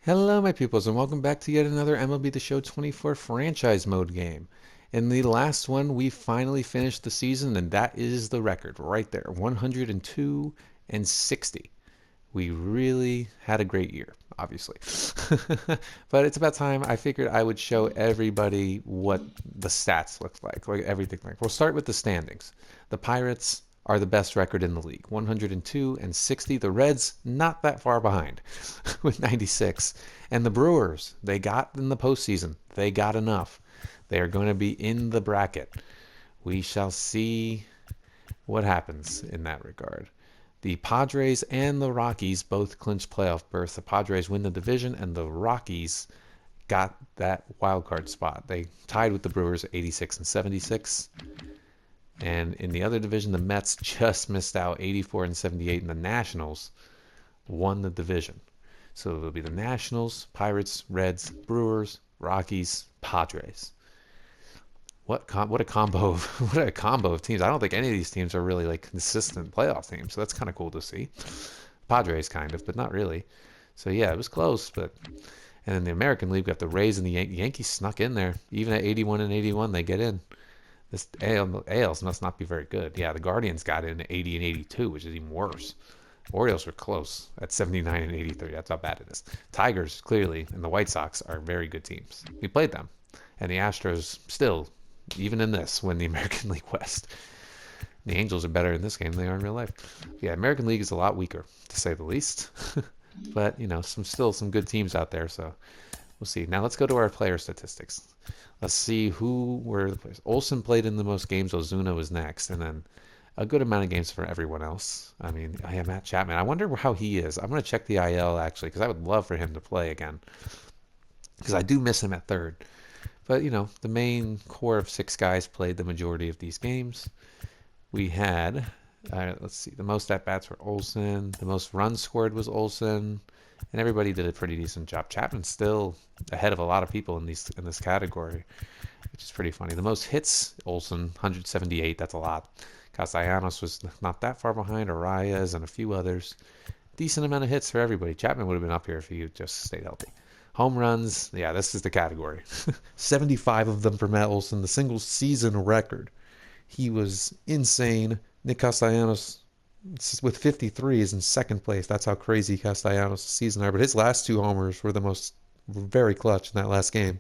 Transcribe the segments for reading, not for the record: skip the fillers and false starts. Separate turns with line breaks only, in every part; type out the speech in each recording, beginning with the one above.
Hello, my pupils, and welcome back to yet another MLB The Show 24 franchise mode game. In the last one, we finally finished the season, and that is the record right there, 102 and 60. We really had a great year, obviously. But it's about time I figured I would show everybody what the stats look like everything like. We'll start with the standings. The Pirates are the best record in the league, 102 and 60. The Reds not that far behind with 96. And the Brewers, they got in the postseason. They got enough. They are going to be in the bracket. We shall see what happens in that regard. The Padres and the Rockies both clinched playoff berths. The Padres win the division, and the Rockies got that wild card spot. They tied with the Brewers at 86 and 76. And in the other division, the Mets just missed out 84 and 78, and the Nationals won the division. So it'll be the Nationals, Pirates, Reds, Brewers, Rockies, Padres. What a combo of, what a combo of teams. I don't think any of these teams are really like consistent playoff teams, so that's kind of cool to see. Padres kind of, but not really. So yeah, it was close, but and in the American League, we got the Rays and the Yankees snuck in there. Even at 81 and 81, they get in. This ALs must not be very good. Yeah, the Guardians got in at 80 and 82, which is even worse. Orioles were close at 79 and 83. That's how bad it is. Tigers, clearly, and the White Sox are very good teams. We played them. And the Astros still, even in this, win the American League West. The Angels are better in this game than they are in real life. Yeah, American League is a lot weaker, to say the least. But, still some good teams out there, so we'll see. Now let's go to our player statistics. Let's see who were the players. Olsen played in the most games. Ozuna was next, and then a good amount of games for everyone else. I mean, I have Matt Chapman. I wonder how he is. I'm going to check the IL actually, because I would love for him to play again, because I do miss him at third. But the main core of six guys played the majority of these games. We had, let's see, the most at bats were Olsen. The most runs scored was Olsen, and everybody did a pretty decent job. Chapman's still ahead of a lot of people in this category, which is pretty funny. The most hits, Olsen, 178. That's a lot. Castellanos was not that far behind. Arias and a few others. Decent amount of hits for everybody. Chapman would have been up here if he just stayed healthy. Home runs, yeah, this is the category. 75 of them for Matt Olson, the single season record. He was insane. Nick Castellanos with 53 is in second place. That's how crazy Castellanos' season are. But his last two homers were very clutch in that last game.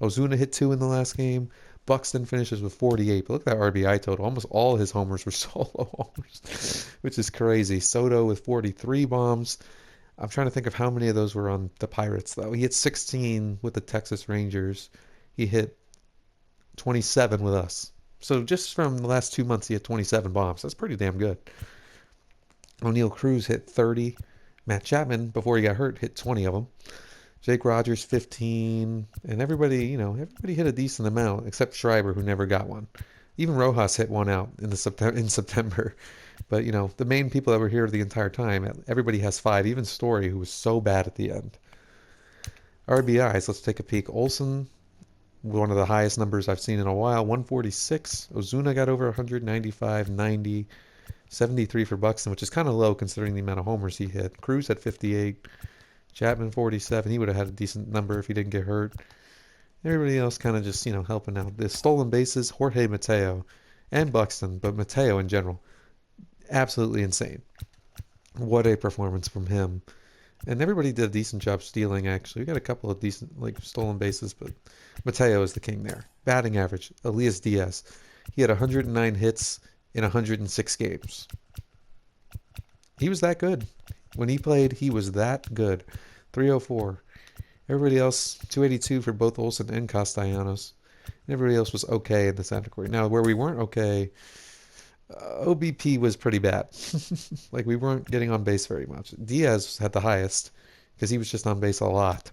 Ozuna hit two in the last game. Buxton finishes with 48. But look at that RBI total. Almost all his homers were solo homers, which is crazy. Soto with 43 bombs. I'm trying to think of how many of those were on the Pirates, though. He hit 16 with the Texas Rangers. He hit 27 with us. So just from the last 2 months, he had 27 bombs. That's pretty damn good. O'Neal Cruz hit 30. Matt Chapman, before he got hurt, hit 20 of them. Jake Rogers 15, and everybody hit a decent amount except Schreiber, who never got one. Even Rojas hit one out in September. But the main people that were here the entire time, everybody has 5. Even Story, who was so bad at the end. RBIs, let's take a peek. Olsen, one of the highest numbers I've seen in a while, 146. Ozuna got over 195, 90, 73 for Buxton, which is kind of low considering the amount of homers he hit. Cruz had 58. Chapman 47. He would have had a decent number if he didn't get hurt. Everybody else kind of just, helping out. The stolen bases, Jorge Mateo and Buxton, but Mateo in general, absolutely insane. What a performance from him. And everybody did a decent job stealing, actually. We got a couple of decent, stolen bases, but Mateo is the king there. Batting average, Elias Diaz. He had 109 hits in 106 games. He was that good. When he played, he was that good. 304. Everybody else, 282 for both Olsen and Castellanos. And everybody else was okay in this category. Now, where we weren't okay, OBP was pretty bad. We weren't getting on base very much. Diaz had the highest because he was just on base a lot.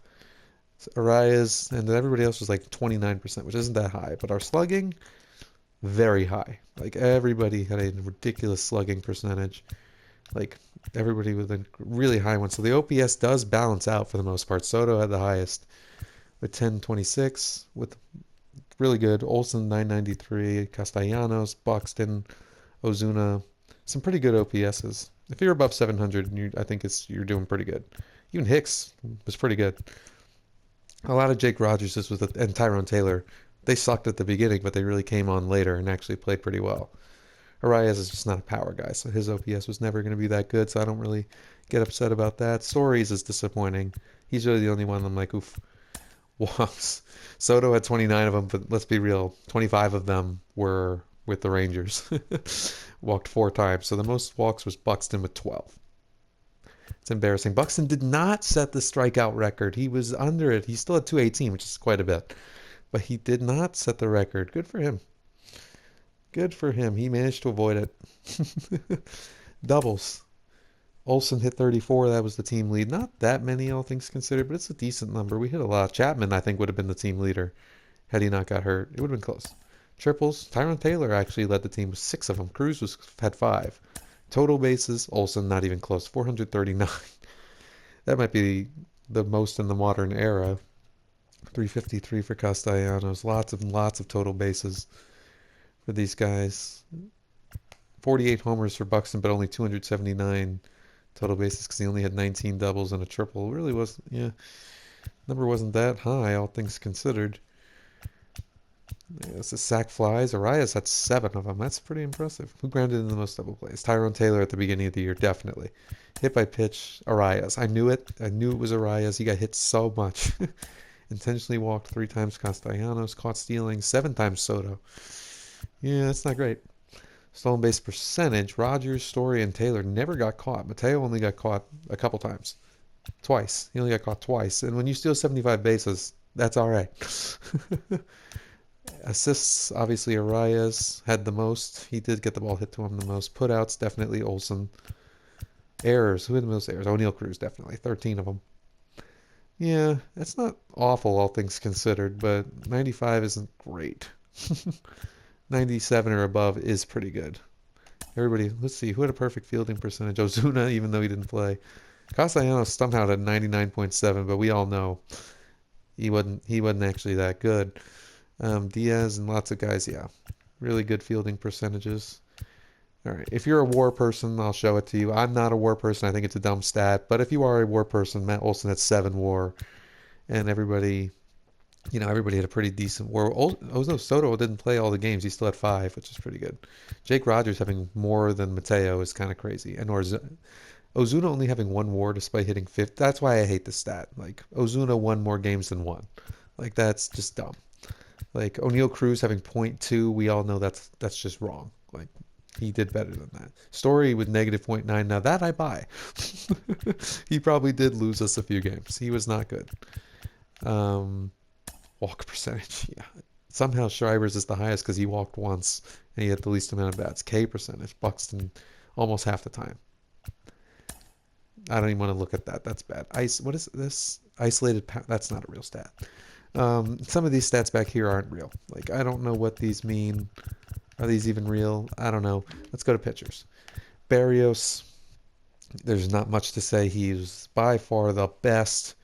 Arias and everybody else was 29%, which isn't that high. But our slugging, very high. Everybody had a ridiculous slugging percentage. Everybody with a really high one. So the OPS does balance out for the most part. Soto had the highest with 1026 with really good. Olsen 993, Castellanos, Buxton, Ozuna, some pretty good OPSs. If you're above 700, I think you're doing pretty good. Even Hicks was pretty good. A lot of Jake Rogers and Tyrone Taylor. They sucked at the beginning, but they really came on later and actually played pretty well. Arias is just not a power guy, so his OPS was never going to be that good, so I don't really get upset about that. Stories is disappointing. He's really the only one I'm like, oof. Walks. Soto had 29 of them, but let's be real, 25 of them were with the Rangers. Walked 4 times, so the most walks was Buxton with 12. It's embarrassing. Buxton did not set the strikeout record. He was under it. He still had 218, which is quite a bit, but he did not set the record. Good for him. Good for him. He managed to avoid it. Doubles. Olson hit 34. That was the team lead. Not that many, all things considered, but it's a decent number. We hit a lot. Chapman, I think, would have been the team leader had he not got hurt. It would have been close. Triples. Tyrone Taylor actually led the team with 6 of them. Cruz had 5. Total bases. Olson not even close. 439. That might be the most in the modern era. 353 for Castellanos. Lots of total bases for these guys. 48 homers for Buxton, but only 279 total bases because he only had 19 doubles and a triple. It really was, yeah, number wasn't that high, all things considered. Yeah, this is sac flies. Arias had 7 of them. That's pretty impressive. Who grounded in the most double plays? Tyrone Taylor at the beginning of the year, definitely. Hit by pitch, Arias. I knew it. I knew it was Arias. He got hit so much. Intentionally walked 3 times Castellanos. Caught stealing 7 times Soto. Yeah, that's not great. Stolen base percentage, Rogers, Story, and Taylor never got caught. Mateo only got caught a couple times. Twice. He only got caught twice. And when you steal 75 bases, that's all right. Assists, obviously, Arias had the most. He did get the ball hit to him the most. Putouts, definitely Olson. Errors, who had the most errors? O'Neill Cruz, definitely. 13 of them. Yeah, that's not awful, all things considered, but 95 isn't great. 97 or above is pretty good. Everybody, let's see, who had a perfect fielding percentage? Ozuna, even though he didn't play. Castellanos somehow had 99.7, but we all know he wasn't actually that good. Diaz and lots of guys, yeah, really good fielding percentages. All right, if you're a WAR person, I'll show it to you. I'm not a WAR person. I think it's a dumb stat, but if you are a WAR person, Matt Olson had 7 WAR, and everybody had a pretty decent WAR. Ozuna Soto didn't play all the games. He still had 5, which is pretty good. Jake Rogers having more than Mateo is kind of crazy. And Ozuna only having 1 WAR despite hitting 50. That's why I hate this stat. Like, Ozuna won more games than 1. Like, that's just dumb. Like, O'Neill Cruz having .2, we all know that's just wrong. Like, he did better than that. Story with negative .9. Now, that I buy. He probably did lose us a few games. He was not good. Walk percentage, yeah. Somehow Shriver's is the highest because he walked once and he had the least amount of bats. K percentage, Buxton, almost half the time. I don't even want to look at that. That's bad. What is this? Isolated. That's not a real stat. Some of these stats back here aren't real. Like, I don't know what these mean. Are these even real? I don't know. Let's go to pitchers. Barrios, there's not much to say. He was by far the best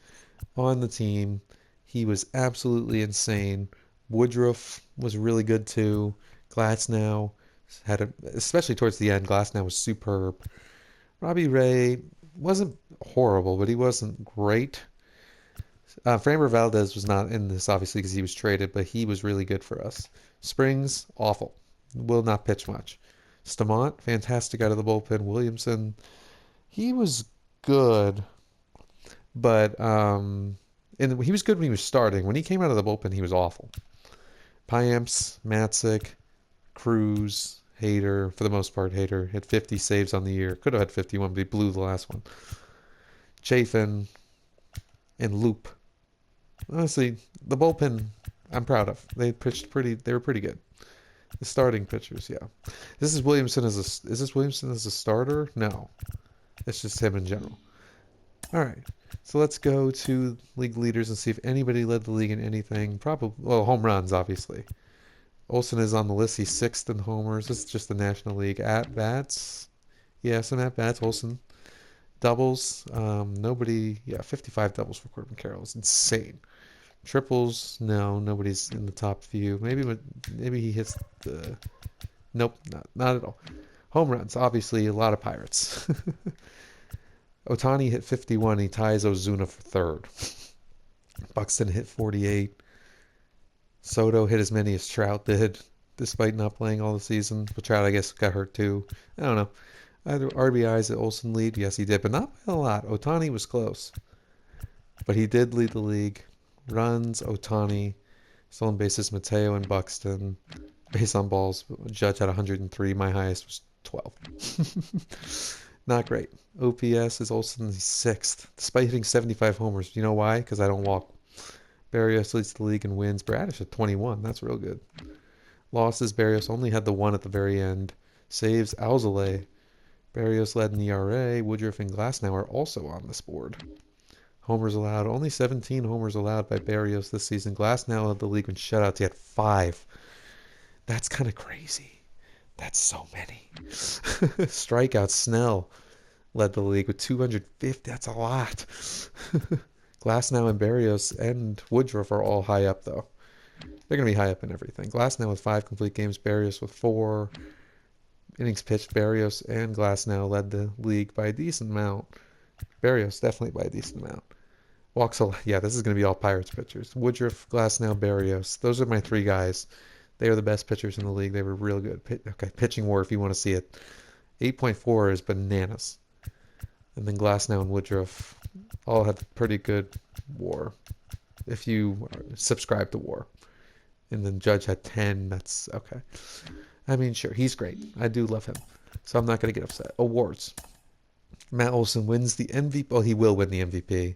on the team. He was absolutely insane. Woodruff was really good too. Glasnow especially towards the end, Glasnow was superb. Robbie Ray wasn't horrible, but he wasn't great. Framber Valdez was not in this, obviously, because he was traded, but he was really good for us. Springs, awful. Will not pitch much. Stamont, fantastic out of the bullpen. Williamson, he was good, but he was good when he was starting. When he came out of the bullpen, he was awful. Piamps, Matzik, Cruz, Hader, for the most part, Hader had 50 saves on the year. Could have had 51, but he blew the last one. Chafin and Loop. Honestly, the bullpen, I'm proud of. They were pretty good. The starting pitchers, yeah. Is this Williamson as a starter? No. It's just him in general. All right. So let's go to league leaders and see if anybody led the league in anything. Probably, well, home runs, obviously. Olson is on the list. He's 6th in homers. This is just the National League. At bats, yeah, some at bats. Olson. Doubles, nobody. Yeah, 55 doubles for Corbin Carroll. It's insane. Triples, no, nobody's in the top few. Maybe he hits the. Nope, not at all. Home runs, obviously, a lot of Pirates. Ohtani hit 51. He ties Ozuna for third. Buxton hit 48. Soto hit as many as Trout did, despite not playing all the season. But Trout, I guess, got hurt too. I don't know. Either RBIs at Olsen lead? Yes, he did, but not by a lot. Ohtani was close. But he did lead the league. Runs, Ohtani. Stolen bases, Mateo and Buxton. Base on balls, Judge had 103. My highest was 12. Not great. OPS is Olsen sixth, despite hitting 75 homers. You know why? Because I don't walk. Barrios leads the league in wins. Bradish at 21. That's real good. Losses, Barrios only had the one at the very end. Saves, Alzolay. Barrios led in ERA. Woodruff and Glasnow are also on this board. Homers allowed. Only 17 homers allowed by Barrios this season. Glasnow led the league in shutouts. He had 5. That's kind of crazy. That's so many. Strikeouts, Snell led the league with 250. That's a lot. Glasnow and Barrios and Woodruff are all high up, though. They're going to be high up in everything. Glasnow with 5 complete games, Barrios with 4. Innings pitched, Barrios and Glasnow led the league by a decent amount. Barrios definitely by a decent amount. Walks a lot. Yeah, this is going to be all Pirates pitchers. Woodruff, Glasnow, Barrios. Those are my 3 guys. They are the best pitchers in the league. They were real good. Okay, pitching WAR if you want to see it. 8.4 is bananas. And then Glasnow and Woodruff all have pretty good WAR if you subscribe to WAR. And then Judge had 10. That's okay. I mean, sure, he's great. I do love him. So I'm not going to get upset. Awards. Matt Olson wins the MVP. Well, he will win the MVP.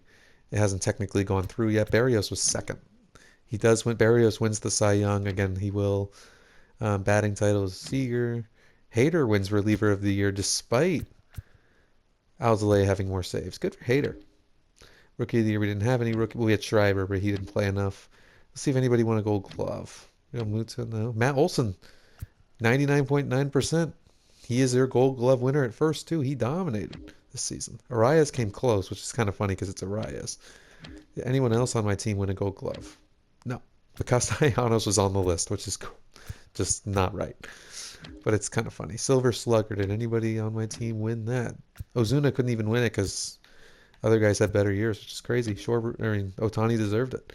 It hasn't technically gone through yet. Barrios was second. He does win. Barrios wins the Cy Young. Again, he will. Batting title is Seager. Hader wins reliever of the year despite Alzolay having more saves. Good for Hader. Rookie of the year, we didn't have any rookie. Well, we had Schreiber, but he didn't play enough. Let's see if anybody won a gold glove. Muta, no. Matt Olson, 99.9%. He is their gold glove winner at first, too. He dominated this season. Arias came close, which is kind of funny because it's Arias. Did anyone else on my team win a gold glove? No. But Castellanos was on the list, which is just not right. But it's kind of funny. Silver Slugger, did anybody on my team win that? Ozuna couldn't even win it because other guys had better years, which is crazy. Ohtani deserved it.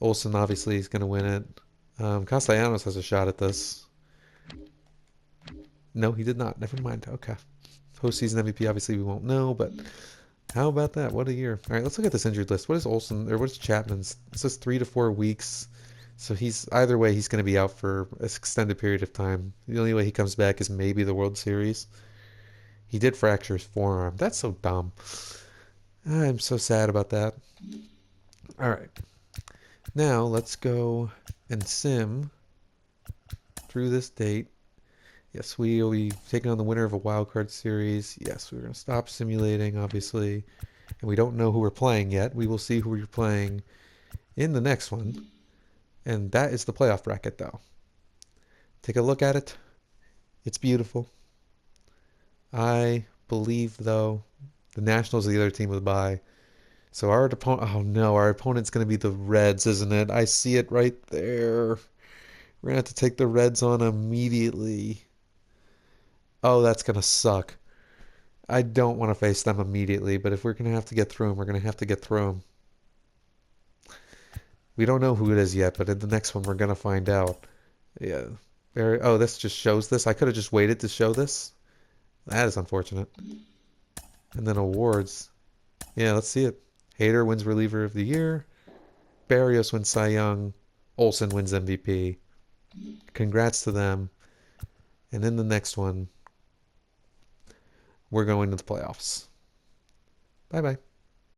Olsen obviously is going to win it. Castellanos has a shot at this. No, he did not. Never mind. Okay. Postseason MVP, obviously we won't know, but how about that? What a year. All right, let's look at this injured list. What is Olsen, or what is Chapman's? It says 3 to 4 weeks. So either way, he's going to be out for an extended period of time. The only way he comes back is maybe the World Series. He did fracture his forearm. That's so dumb. I'm so sad about that. All right. Now let's go and sim through this date. Yes, we will be taking on the winner of a wild card series. Yes, we're going to stop simulating, obviously. And we don't know who we're playing yet. We will see who we're playing in the next one. And that is the playoff bracket, though. Take a look at it. It's beautiful. I believe, though, the Nationals are the other team with a bye. So our opponent, oh no, our opponent's going to be the Reds, isn't it? I see it right there. We're going to have to take the Reds on immediately. Oh, that's going to suck. I don't want to face them immediately, but if we're going to have to get through them, we're going to have to get through them. We don't know who it is yet, but in the next one, we're going to find out. Yeah. Oh, this just shows this. I could have just waited to show this. That is unfortunate. And then awards. Yeah, let's see it. Hader wins reliever of the year. Barrios wins Cy Young. Olsen wins MVP. Congrats to them. And in the next one, we're going to the playoffs. Bye-bye.